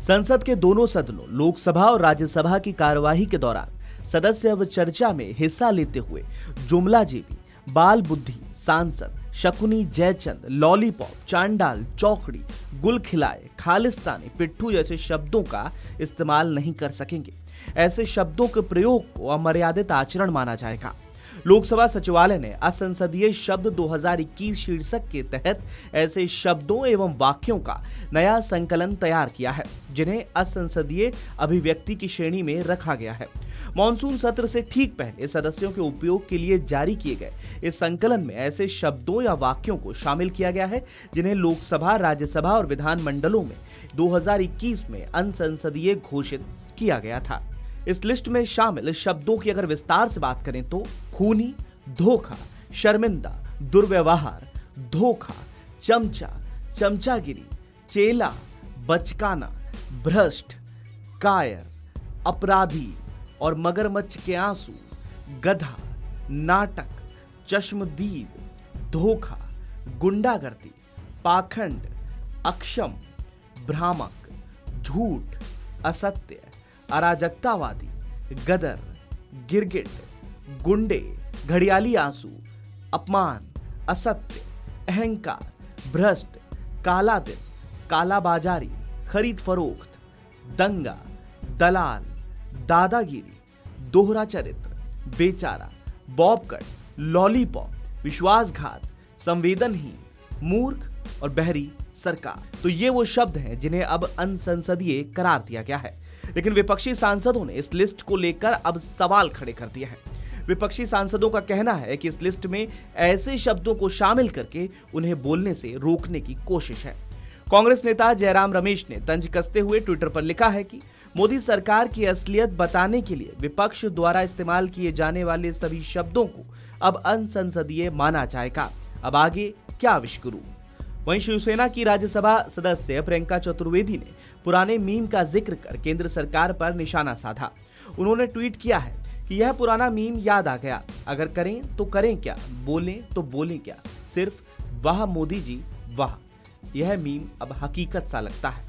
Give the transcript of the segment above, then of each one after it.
संसद के दोनों सदनों लोकसभा और राज्यसभा की कार्यवाही के दौरान सदस्य अब चर्चा में हिस्सा लेते हुए जुमला जेबी, बाल बुद्धि, सांसद, शकुनी, जयचंद, लॉलीपॉप, चांडाल, चौकड़ी, गुल खिलाए, खालिस्तानी, पिट्ठू जैसे शब्दों का इस्तेमाल नहीं कर सकेंगे। ऐसे शब्दों के प्रयोग को अमर्यादित आचरण माना जाएगा। लोकसभा सचिवालय ने असंसदीय शब्द 2021 शीर्षक के तहत ऐसे शब्दों एवं वाक्यों का नया संकलन तैयार किया है जिन्हें असंसदीय अभिव्यक्ति की श्रेणी में रखा गया है। मॉनसून सत्र से ठीक पहले सदस्यों के उपयोग के लिए जारी किए गए इस संकलन में ऐसे शब्दों या वाक्यों को शामिल किया गया है जिन्हें लोकसभा, राज्यसभा और विधानमंडलों में 2021 में असंसदीय घोषित किया गया था। इस लिस्ट में शामिल शब्दों की अगर विस्तार से बात करें तो खूनी, धोखा, शर्मिंदा, दुर्व्यवहार, धोखा, चमचा, चमचागिरी, चेला, बचकाना, भ्रष्ट, कायर, अपराधी और मगरमच्छ के आंसू, गधा, नाटक, चश्मदीद, धोखा, गुंडागर्दी, पाखंड, अक्षम, भ्रामक, झूठ, असत्य, अराजकतावादी, गदर, गिरगिट, गुंडे, घड़ियाली आंसू, अपमान, असत्य, अहंकार, भ्रष्ट, काला दिल, कालाबाजारी, खरीद फरोख्त, दंगा, दलाल, दादागिरी, दोहरा चरित्र, बेचारा, बॉबकट, लॉलीपॉप, विश्वासघात, संवेदनहीन, मूर्ख और बहरी सरकार। तो ये वो शब्द हैं जिन्हें अब अनसंसदीय करार दिया गया है। लेकिन विपक्षी सांसदों ने इस लिस्ट को लेकर अब सवाल खड़े कर दिए हैं। विपक्षी सांसदों का कहना है कि इस लिस्ट में ऐसे शब्दों को शामिल करके उन्हें बोलने से रोकने की कोशिश है। कांग्रेस नेता जयराम रमेश ने तंज कसते हुए ट्विटर पर लिखा है कि मोदी सरकार की असलियत बताने के लिए विपक्ष द्वारा इस्तेमाल किए जाने वाले सभी शब्दों को अब अनसंसदीय माना जाएगा। अब आगे क्या विश्वगुरु। वहीं शिवसेना की राज्यसभा सदस्य प्रियंका चतुर्वेदी ने पुराने मीम का जिक्र कर केंद्र सरकार पर निशाना साधा। उन्होंने ट्वीट किया है कि यह पुराना मीम याद आ गया, अगर करें तो करें क्या, बोलें तो बोलें क्या, सिर्फ वाह मोदी जी वाह। यह मीम अब हकीकत सा लगता है।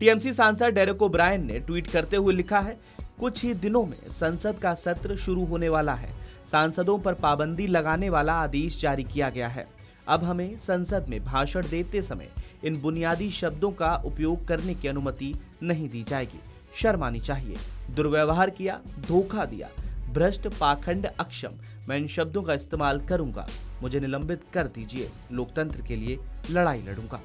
टीएमसी सांसद डेरेक ओब्रायन ने ट्वीट करते हुए लिखा है, कुछ ही दिनों में संसद का सत्र शुरू होने वाला है। सांसदों पर पाबंदी लगाने वाला आदेश जारी किया गया है। अब हमें संसद में भाषण देते समय इन बुनियादी शब्दों का उपयोग करने की अनुमति नहीं दी जाएगी। शर्म आनी चाहिए। दुर्व्यवहार किया, धोखा दिया, भ्रष्ट, पाखंड, अक्षम, मैं इन शब्दों का इस्तेमाल करूंगा। मुझे निलंबित कर दीजिए, लोकतंत्र के लिए लड़ाई लड़ूंगा।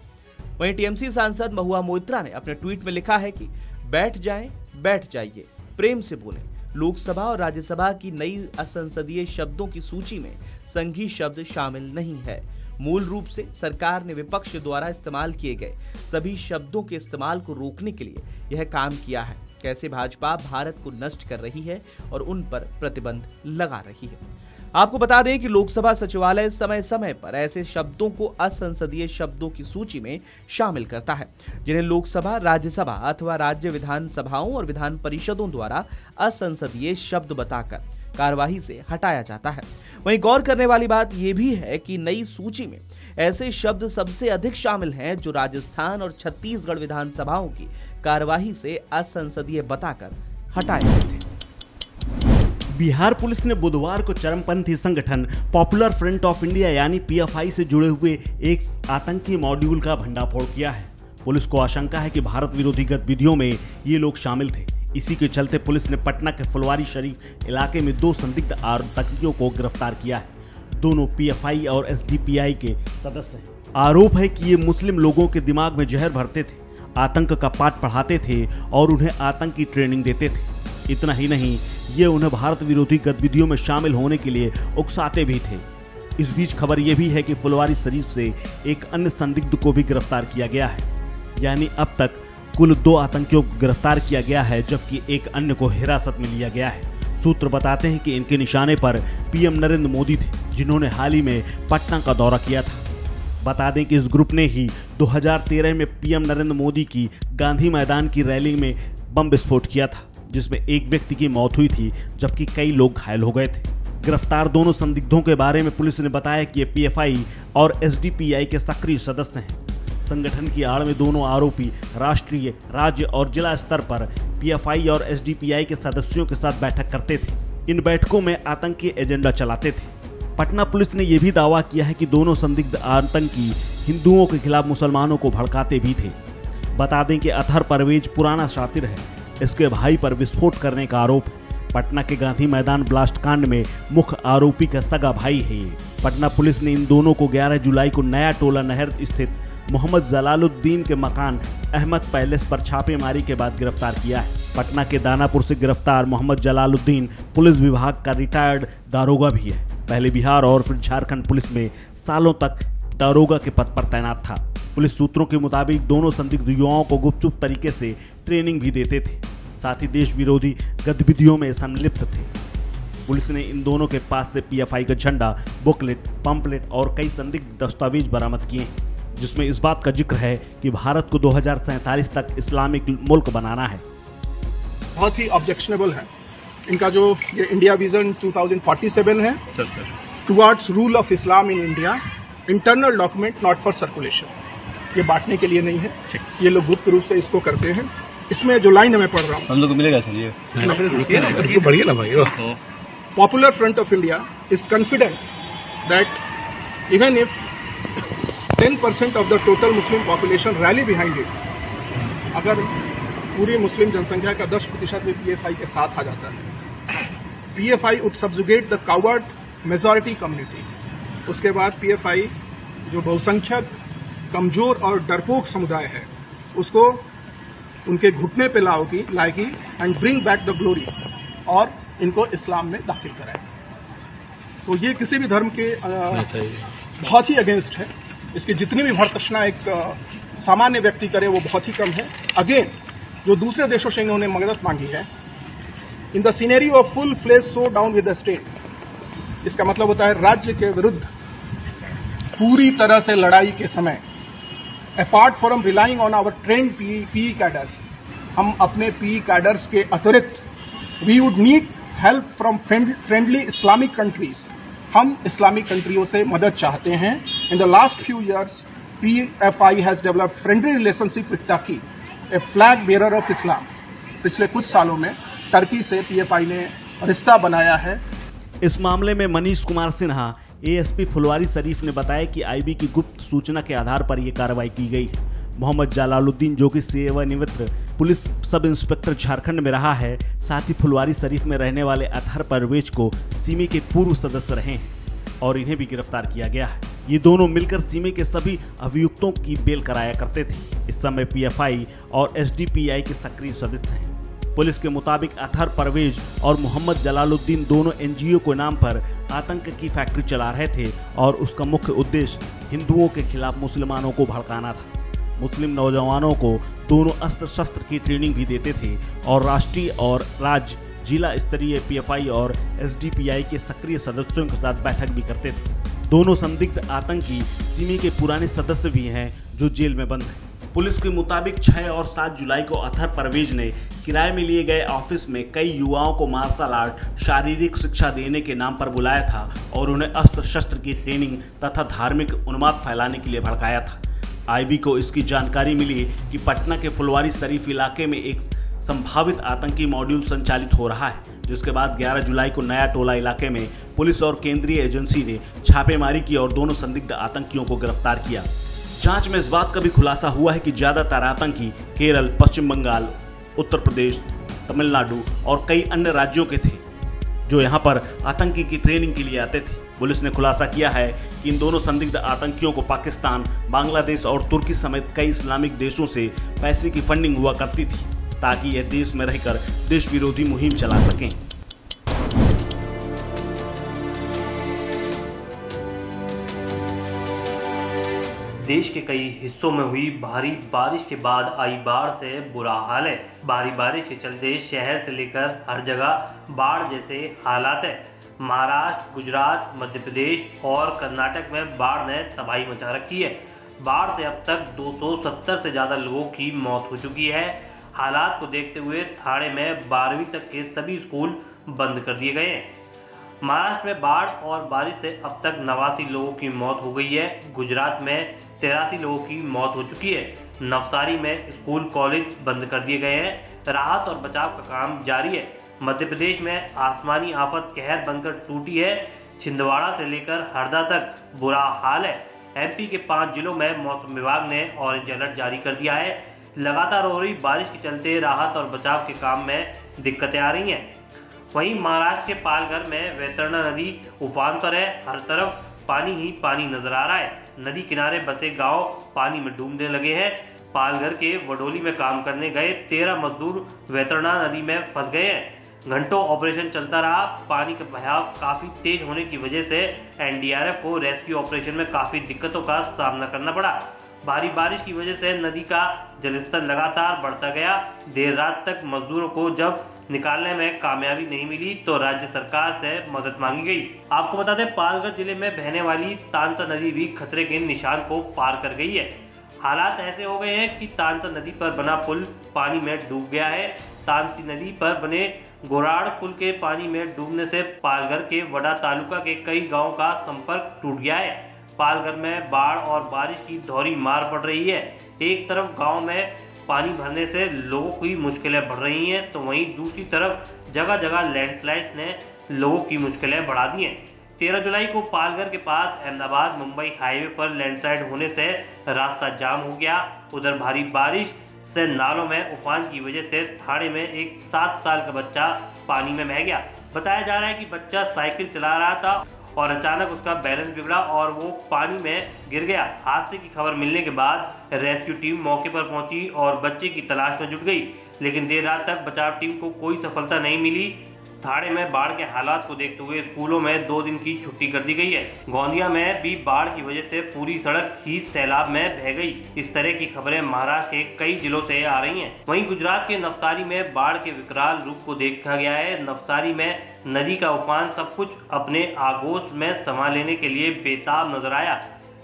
वहीं टीएमसी सांसद महुआ मोइत्रा ने अपने ट्वीट में लिखा है कि बैठ जाएं, बैठ जाइए, प्रेम से बोलें। लोकसभा और राज्यसभा की नई असंसदीय शब्दों की सूची में संघी शब्द शामिल नहीं है। मूल रूप से सरकार ने विपक्ष द्वारा इस्तेमाल किए गए सभी शब्दों के इस्तेमाल को रोकने के लिए यह काम किया है। कैसे भाजपा भारत को नष्ट कर रही है और उन पर प्रतिबंध लगा रही है। आपको बता दें कि लोकसभा सचिवालय समय समय पर ऐसे शब्दों को असंसदीय शब्दों की सूची में शामिल करता है जिन्हें लोकसभा, राज्यसभा अथवा राज्य विधानसभाओं और विधान परिषदों द्वारा असंसदीय शब्द बताकर कार्यवाही से हटाया जाता है। वहीं गौर करने वाली बात यह भी है कि नई सूची में ऐसे शब्द सबसे अधिक शामिल हैं जो राजस्थान और छत्तीसगढ़ विधानसभाओं की कार्यवाही से असंसदीय बताकर हटाए गए थे। बिहार पुलिस ने बुधवार को चरमपंथी संगठन पॉपुलर फ्रंट ऑफ इंडिया यानी पीएफआई से जुड़े हुए एक आतंकी मॉड्यूल का भंडाफोड़ किया है। पुलिस को आशंका है कि भारत विरोधी गतिविधियों में ये लोग शामिल थे। इसी के चलते पुलिस ने पटना के फुलवारी शरीफ इलाके में 2 संदिग्ध आतंकियों को गिरफ्तार किया है। दोनों पीएफआई और एसडीपीआई के सदस्य हैं। आरोप है कि ये मुस्लिम लोगों के दिमाग में जहर भरते थे, आतंक का पाठ पढ़ाते थे और उन्हें आतंक की ट्रेनिंग देते थे। इतना ही नहीं, ये उन्हें भारत विरोधी गतिविधियों में शामिल होने के लिए उकसाते भी थे। इस बीच खबर यह भी है कि फुलवारी शरीफ से एक अन्य संदिग्ध को भी गिरफ्तार किया गया है। यानी अब तक कुल 2 आतंकियों को गिरफ्तार किया गया है, जबकि एक अन्य को हिरासत में लिया गया है। सूत्र बताते हैं कि इनके निशाने पर पीएम नरेंद्र मोदी थे, जिन्होंने हाल ही में पटना का दौरा किया था। बता दें कि इस ग्रुप ने ही 2013 में पीएम नरेंद्र मोदी की गांधी मैदान की रैली में बम विस्फोट किया था, जिसमें एक व्यक्ति की मौत हुई थी जबकि कई लोग घायल हो गए थे। गिरफ्तार दोनों संदिग्धों के बारे में पुलिस ने बताया कि ये पीएफआई और एसडीपीआई के सक्रिय सदस्य हैं। संगठन की आड़ में दोनों आरोपी राष्ट्रीय, राज्य और जिला स्तर पर पीएफआई और एसडीपीआई के सदस्यों के साथ बैठक करते थे। इन बैठकों में आतंकी एजेंडा चलाते थे। पटना पुलिस ने यह भी दावा किया है कि दोनों संदिग्ध आतंकी हिंदुओं के खिलाफ मुसलमानों को भड़काते भी थे। बता दें कि अतहर परवेज पुराना शातिर है। इसके भाई पर विस्फोट करने का आरोप है। पटना के गांधी मैदान ब्लास्ट कांड में मुख्य आरोपी का सगा भाई है ये। पटना पुलिस ने इन दोनों को 11 जुलाई को नया टोला नहर स्थित मोहम्मद जलालुद्दीन के मकान अहमद पैलेस पर छापेमारी के बाद गिरफ्तार किया है। पटना के दानापुर से गिरफ्तार मोहम्मद जलालुद्दीन पुलिस विभाग का रिटायर्ड दारोगा भी है। पहले बिहार और फिर झारखंड पुलिस में सालों तक दारोगा के पद पर तैनात था। पुलिस सूत्रों के मुताबिक दोनों संदिग्ध युवाओं को गुपचुप तरीके से ट्रेनिंग भी देते थे, साथ ही देश विरोधी गतिविधियों में संलिप्त थे। पुलिस ने इन दोनों के पास से पीएफआई का झंडा, बुकलेट, पंपलेट और कई संदिग्ध दस्तावेज बरामद किए हैं, जिसमें इस बात का जिक्र है कि भारत को 2047 तक इस्लामिक मुल्क बनाना है। बहुत ही ऑब्जेक्शनेबल है इनका जो ये इंडिया विजन 2047 है towards rule of Islam in India, internal document not for circulation. ये बांटने के लिए नहीं है, ये लोग गुप्त रूप से इसको करते हैं। इसमें जो लाइन मैं पढ़ रहा हूँ, हम लोग को मिलेगा सर ये बढ़िया ना भाई। Popular front of India is confident that even if 10% of the total Muslim population rally behind it, अगर पूरी मुस्लिम जनसंख्या का 10% भी पीएफआई के साथ आ जाता है, PFI would subjugate the coward majority community. उसके बाद पीएफआई जो बहुसंख्यक, कमजोर और डरपोक समुदाय है, उसको उनके घुटने पे लाएगी and bring back the glory, और इनको इस्लाम में दाखिल कराए। तो ये किसी भी धर्म के बहुत ही अगेंस्ट है। इसकी जितनी भी भर्त्सना एक सामान्य व्यक्ति करे वो बहुत ही कम है। अगेन जो दूसरे देशों से इन्होंने मदद मांगी है, in the scenario of full fledge show down with the state, इसका मतलब होता है राज्य के विरुद्ध पूरी तरह से लड़ाई के समय, apart from relying on our trained PE cadres, हम अपने पीई कैडर्स के अतिरिक्त we would need help from friendly Islamic countries. हम इस्लामिक कंट्रियों से मदद चाहते हैं। In the last few years PFI has developed friendly relationship with Turkey, a flag bearer of Islam. पिछले कुछ सालों में टर्की से पीएफआई ने रिश्ता बनाया है। इस मामले में मनीष कुमार सिन्हा, एएसपी फुलवारी शरीफ ने बताया कि आईबी की गुप्त सूचना के आधार पर यह कार्रवाई की गई है। मोहम्मद जलालुद्दीन, जो कि सेवानिवृत्त पुलिस सब इंस्पेक्टर झारखंड में रहा है, साथ ही फुलवारी शरीफ में रहने वाले अतहर परवेज को सीमी के पूर्व सदस्य रहे हैं और इन्हें भी गिरफ्तार किया गया है। ये दोनों मिलकर सीमी के सभी अभियुक्तों की बेल कराया करते थे। इस समय पीएफआई और एसडीपीआई के सक्रिय सदस्य हैं। पुलिस के मुताबिक अतहर परवेज और मोहम्मद जलालुद्दीन दोनों एनजीओ के नाम पर आतंक की फैक्ट्री चला रहे थे और उसका मुख्य उद्देश्य हिंदुओं के खिलाफ मुसलमानों को भड़काना था। मुस्लिम नौजवानों को दोनों अस्त्र शस्त्र की ट्रेनिंग भी देते थे और राष्ट्रीय और राज्य जिला स्तरीय पीएफआई और एसडीपीआई के सक्रिय सदस्यों के साथ बैठक भी करते थे। दोनों संदिग्ध आतंकी सिमी के पुराने सदस्य भी हैं जो जेल में बंद हैं। पुलिस के मुताबिक 6 और 7 जुलाई को अतहर परवेज ने किराए में लिए गए ऑफिस में कई युवाओं को मार्शल आर्ट, शारीरिक शिक्षा देने के नाम पर बुलाया था और उन्हें अस्त्र शस्त्र की ट्रेनिंग तथा धार्मिक उन्माद फैलाने के लिए भड़काया था। आईबी को इसकी जानकारी मिली कि पटना के फुलवारी शरीफ इलाके में एक संभावित आतंकी मॉड्यूल संचालित हो रहा है, जिसके बाद 11 जुलाई को नया टोला इलाके में पुलिस और केंद्रीय एजेंसी ने छापेमारी की और दोनों संदिग्ध आतंकियों को गिरफ्तार किया। जांच में इस बात का भी खुलासा हुआ है कि ज्यादातर आतंकी केरल, पश्चिम बंगाल, उत्तर प्रदेश, तमिलनाडु और कई अन्य राज्यों के थे जो यहां पर आतंकी की ट्रेनिंग के लिए आते थे। पुलिस ने खुलासा किया है कि इन दोनों संदिग्ध आतंकियों को पाकिस्तान, बांग्लादेश और तुर्की समेत कई इस्लामिक देशों से पैसे की फंडिंग हुआ करती थी ताकि यह देश में रहकर देश विरोधी मुहिम चला सकें। देश के कई हिस्सों में हुई भारी बारिश के बाद आई बाढ़ से बुरा हाल है। भारी बारिश के चलते शहर से लेकर हर जगह बाढ़ जैसे हालात है। महाराष्ट्र, गुजरात, मध्य प्रदेश और कर्नाटक में बाढ़ ने तबाही मचा रखी है। बाढ़ से अब तक 270 से ज़्यादा लोगों की मौत हो चुकी है। हालात को देखते हुए ठाणे में 12वीं तक के सभी स्कूल बंद कर दिए गए हैं। महाराष्ट्र में बाढ़ और बारिश से अब तक 89 लोगों की मौत हो गई है। गुजरात में 83 लोगों की मौत हो चुकी है। नवसारी में स्कूल कॉलेज बंद कर दिए गए हैं। राहत और बचाव का काम जारी है। मध्य प्रदेश में आसमानी आफत कहर बनकर टूटी है। छिंदवाड़ा से लेकर हरदा तक बुरा हाल है। एमपी के 5 जिलों में मौसम विभाग ने ऑरेंज अलर्ट जारी कर दिया है। लगातार हो रही बारिश के चलते राहत और बचाव के काम में दिक्कतें आ रही हैं। वहीं महाराष्ट्र के पालघर में वैतरणा नदी उफान पर है। हर तरफ पानी ही पानी नजर आ रहा है। नदी किनारे बसे गांव पानी में डूबने लगे हैं। पालघर के वडोली में काम करने गए 13 मजदूर वैतरणा नदी में फंस गए हैं। घंटों ऑपरेशन चलता रहा। पानी का बहाव काफ़ी तेज होने की वजह से एनडीआरएफ को रेस्क्यू ऑपरेशन में काफ़ी दिक्कतों का सामना करना पड़ा। भारी बारिश की वजह से नदी का जलस्तर लगातार बढ़ता गया। देर रात तक मजदूरों को जब निकालने में कामयाबी नहीं मिली तो राज्य सरकार से मदद मांगी गई। आपको बता दें, पालघर जिले में बहने वाली तानसा नदी भी खतरे के निशान को पार कर गई है। हालात ऐसे हो गए हैं कि तानसा नदी पर बना पुल पानी में डूब गया है। तानसी नदी पर बने गोराड़ पुल के पानी में डूबने से पालघर के वडा तालुका के कई गांवों का संपर्क टूट गया है। पालघर में बाढ़ और बारिश की दोहरी मार पड़ रही है। एक तरफ गांव में पानी भरने से लोगों की मुश्किलें बढ़ रही हैं, तो वहीं दूसरी तरफ जगह जगह लैंडस्लाइड्स ने लोगों की मुश्किलें बढ़ा दी हैं। 13 जुलाई को पालघर के पास अहमदाबाद मुंबई हाईवे पर लैंडस्लाइड होने से रास्ता जाम हो गया। उधर भारी बारिश से नालों में उफान की वजह से थाने में एक 7 साल का बच्चा पानी में बह गया। बताया जा रहा है कि बच्चा साइकिल चला रहा था और अचानक उसका बैलेंस बिगड़ा और वो पानी में गिर गया। हादसे की खबर मिलने के बाद रेस्क्यू टीम मौके पर पहुंची और बच्चे की तलाश में जुट गई, लेकिन देर रात तक बचाव टीम को कोई सफलता नहीं मिली। थाने में बाढ़ के हालात को देखते हुए स्कूलों में 2 दिन की छुट्टी कर दी गई है। गोंदिया में भी बाढ़ की वजह से पूरी सड़क ही सैलाब में बह गई। इस तरह की खबरें महाराष्ट्र के कई जिलों से आ रही हैं। वहीं गुजरात के नवसारी में बाढ़ के विकराल रूप को देखा गया है। नवसारी में नदी का उफान सब कुछ अपने आगोश में समा लेने के लिए बेताब नजर आया।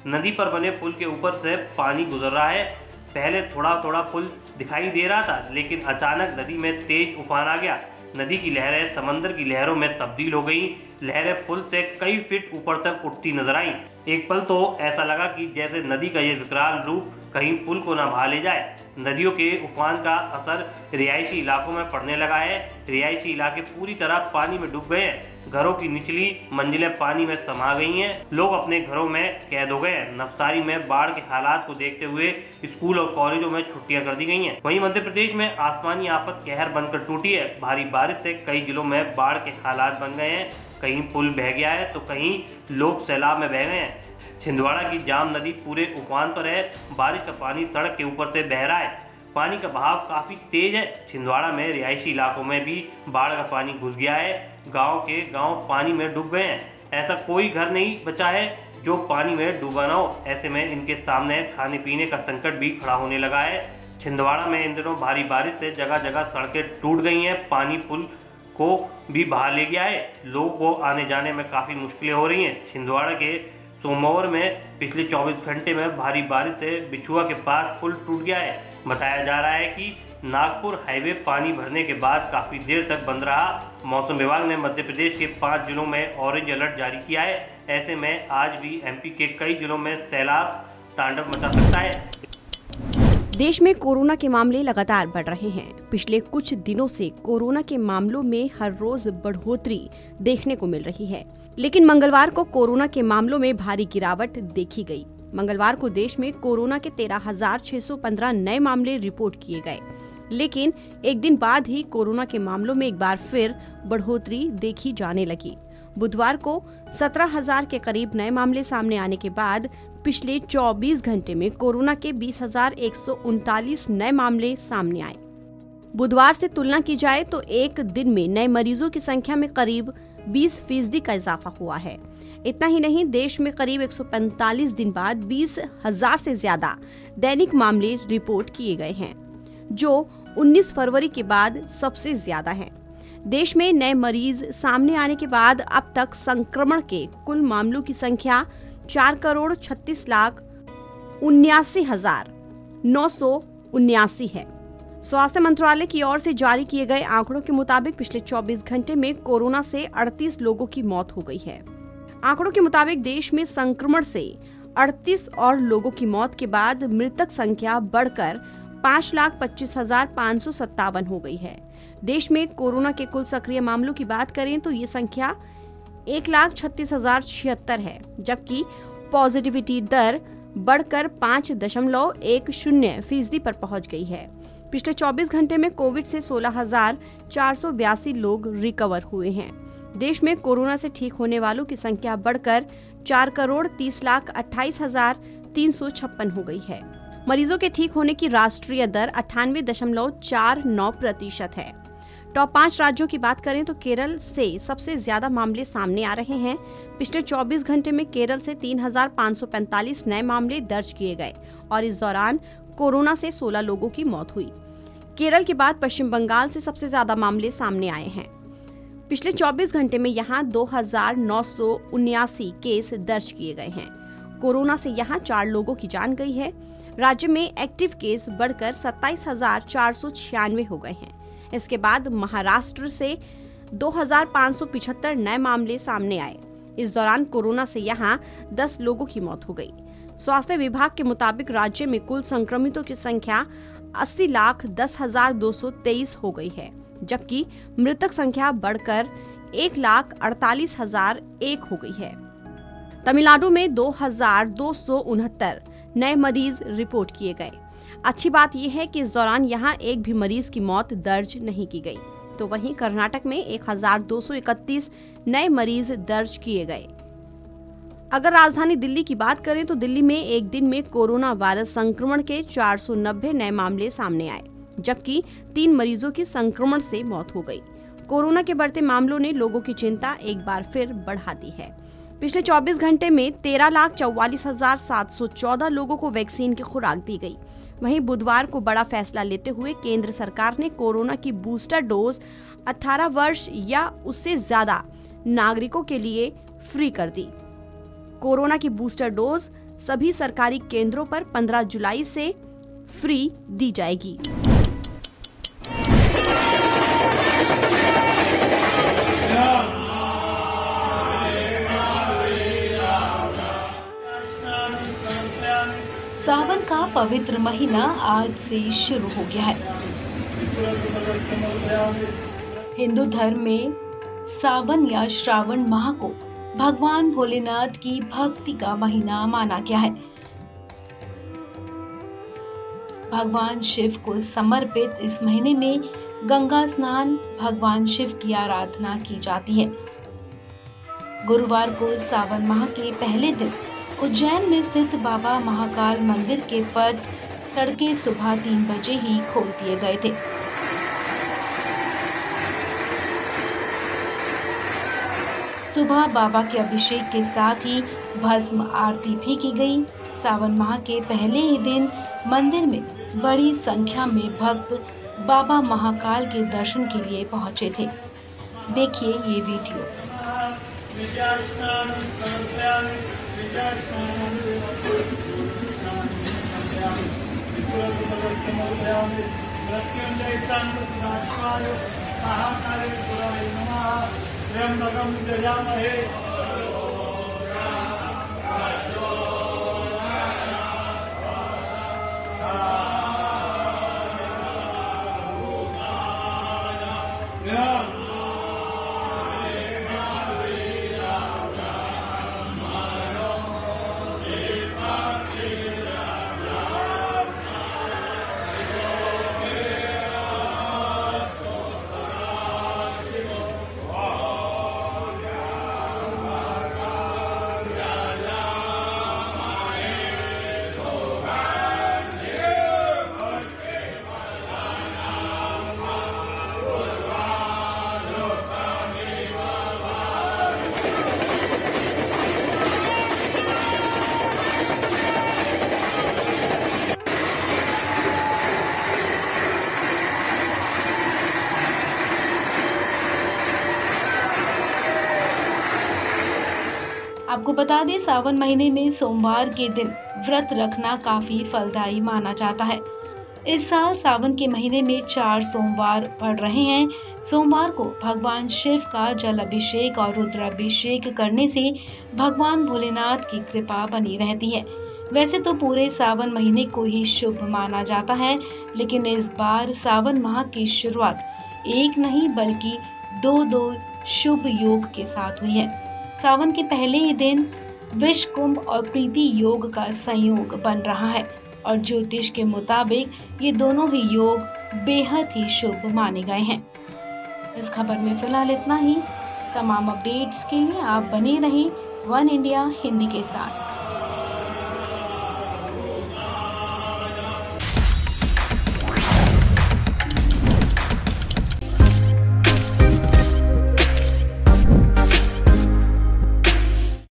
नदी पर बने पुल के ऊपर से पानी गुजर रहा है। पहले थोड़ा थोड़ा पुल दिखाई दे रहा था, लेकिन अचानक नदी में तेज उफान आ गया। नदी की लहरें समंदर की लहरों में तब्दील हो गई। लहरें पुल से कई फीट ऊपर तक उठती नजर आईं। एक पल तो ऐसा लगा कि जैसे नदी का ये विकराल रूप कहीं पुल को ना बहा ले जाए। नदियों के उफान का असर रिहायशी इलाकों में पड़ने लगा है। रिहायशी इलाके पूरी तरह पानी में डूब गए हैं। घरों की निचली मंजिलें पानी में समा गई हैं। लोग अपने घरों में कैद हो गए हैं। नवसारी में बाढ़ के हालात को देखते हुए स्कूल और कॉलेजों में छुट्टियां कर दी गई हैं। वहीं मध्य प्रदेश में आसमानी आफत कहर बनकर टूटी है। भारी बारिश से कई जिलों में बाढ़ के हालात बन गए हैं। कहीं पुल बह गया है तो कहीं लोग सैलाब में बह गए हैं। छिंदवाड़ा की जाम नदी पूरे उफान पर है। बारिश का पानी सड़क के ऊपर से बह रहा है। पानी का बहाव काफ़ी तेज है। छिंदवाड़ा में रिहायशी इलाकों में भी बाढ़ का पानी घुस गया है। गांव के गांव पानी में डूब गए हैं। ऐसा कोई घर नहीं बचा है जो पानी में डूबा ना हो। ऐसे में इनके सामने खाने पीने का संकट भी खड़ा होने लगा है। छिंदवाड़ा में इन दिनों भारी बारिश से जगह जगह सड़कें टूट गई हैं। पानी पुल को भी बहा ले गया है। लोगों को आने जाने में काफ़ी मुश्किलें हो रही हैं। छिंदवाड़ा के सोमवार में पिछले 24 घंटे में भारी बारिश से बिछुआ के पास पुल टूट गया है। बताया जा रहा है कि नागपुर हाईवे पानी भरने के बाद काफ़ी देर तक बंद रहा। मौसम विभाग ने मध्य प्रदेश के 5 जिलों में ऑरेंज अलर्ट जारी किया है। ऐसे में आज भी एमपी के कई जिलों में सैलाब तांडव मचा सकता है। देश में कोरोना के मामले लगातार बढ़ रहे हैं। पिछले कुछ दिनों से कोरोना के मामलों में हर रोज बढ़ोतरी देखने को मिल रही है, लेकिन मंगलवार को कोरोना के मामलों में भारी गिरावट देखी गई। मंगलवार को देश में कोरोना के 13,615 नए मामले रिपोर्ट किए गए, लेकिन एक दिन बाद ही कोरोना के मामलों में एक बार फिर बढ़ोतरी देखी जाने लगी। बुधवार को 17,000 के करीब नए मामले सामने आने के बाद पिछले 24 घंटे में कोरोना के 20,139 नए मामले सामने आए। बुधवार से तुलना की जाए तो एक दिन में नए मरीजों की संख्या में करीब 20% का इजाफा हुआ है। इतना ही नहीं, देश में करीब 145 दिन बाद 20,000 से ज्यादा दैनिक मामले रिपोर्ट किए गए हैं, जो 19 फरवरी के बाद सबसे ज्यादा हैं। देश में नए मरीज सामने आने के बाद अब तक संक्रमण के कुल मामलों की संख्या 4,36,79,979 है। स्वास्थ्य मंत्रालय की ओर से जारी किए गए आंकड़ों के मुताबिक पिछले 24 घंटे में कोरोना से 38 लोगों की मौत हो गई है। आंकड़ों के मुताबिक देश में संक्रमण से 38 और लोगों की मौत के बाद मृतक संख्या बढ़कर 5,25,557 हो गई है। देश में कोरोना के कुल सक्रिय मामलों की बात करें तो ये संख्या 1,36,076 है, जबकि पॉजिटिविटी दर बढ़कर 5.10% पर पहुंच गई है। पिछले 24 घंटे में कोविड से 16,482 लोग रिकवर हुए हैं। देश में कोरोना से ठीक होने वालों की संख्या बढ़कर 4,30,28,356 हो गई है। मरीजों के ठीक होने की राष्ट्रीय दर 98.49% है। टॉप 5 राज्यों की बात करें तो केरल से सबसे ज्यादा मामले सामने आ रहे हैं। पिछले 24 घंटे में केरल से 3,545 नए मामले दर्ज किए गए और इस दौरान कोरोना से 16 लोगों की मौत हुई। केरल के बाद पश्चिम बंगाल से सबसे ज्यादा मामले सामने आए हैं। पिछले 24 घंटे में यहां 2,979 केस दर्ज किए गए हैं। कोरोना से यहां 4 लोगों की जान गई है। राज्य में एक्टिव केस बढ़कर 27,496 हो गए हैं। इसके बाद महाराष्ट्र से 2,575 नए मामले सामने आए। इस दौरान कोरोना से यहां 10 लोगों की मौत हो गई। स्वास्थ्य विभाग के मुताबिक राज्य में कुल संक्रमितों की संख्या 80,10,223 हो गई है, जबकि मृतक संख्या बढ़कर 1,48,001 हो गई है। तमिलनाडु में 2,269 नए मरीज रिपोर्ट किए गए। अच्छी बात यह है कि इस दौरान यहां एक भी मरीज की मौत दर्ज नहीं की गई। तो वहीं कर्नाटक में 1,231 नए मरीज दर्ज किए गए। अगर राजधानी दिल्ली की बात करें तो दिल्ली में एक दिन में कोरोना वायरस संक्रमण के 490 नए मामले सामने आए, जबकि 3 मरीजों की संक्रमण से मौत हो गई। कोरोना के बढ़ते मामलों ने लोगों की चिंता एक बार फिर बढ़ा दी है। पिछले 24 घंटे में 13,44,714 लोगों को वैक्सीन की खुराक दी गई। वहीं बुधवार को बड़ा फैसला लेते हुए केंद्र सरकार ने कोरोना की बूस्टर डोज 18 वर्ष या उससे ज्यादा नागरिकों के लिए फ्री कर दी। कोरोना की बूस्टर डोज सभी सरकारी केंद्रों पर 15 जुलाई से फ्री दी जाएगी। सावन का पवित्र महीना आज से शुरू हो गया है। हिंदू धर्म में सावन या श्रावण माह को भगवान भोलेनाथ की भक्ति का महीना माना गया है। भगवान शिव को समर्पित इस महीने में गंगा स्नान, भगवान शिव की आराधना की जाती है। गुरुवार को सावन माह के पहले दिन उज्जैन में स्थित बाबा महाकाल मंदिर के पट तड़के सुबह 3 बजे ही खोल दिए गए थे। सुबह बाबा के अभिषेक के साथ ही भस्म आरती भी की गई। सावन माह के पहले ही दिन मंदिर में बड़ी संख्या में भक्त बाबा महाकाल के दर्शन के लिए पहुंचे थे। देखिए ये वीडियो। आपको बता दें, सावन महीने में सोमवार के दिन व्रत रखना काफी फलदायी माना जाता है। इस साल सावन के महीने में 4 सोमवार पड़ रहे हैं। सोमवार को भगवान शिव का जल अभिषेक और रुद्राभिषेक करने से भगवान भोलेनाथ की कृपा बनी रहती है। वैसे तो पूरे सावन महीने को ही शुभ माना जाता है, लेकिन इस बार सावन माह की शुरुआत एक नहीं बल्कि दो शुभ योग के साथ हुई है। सावन के पहले ही दिन विष कुंभ और प्रीति योग का संयोग बन रहा है और ज्योतिष के मुताबिक ये दोनों ही योग बेहद ही शुभ माने गए हैं। इस खबर में फिलहाल इतना ही। तमाम अपडेट्स के लिए आप बने रहें वन इंडिया हिंदी के साथ।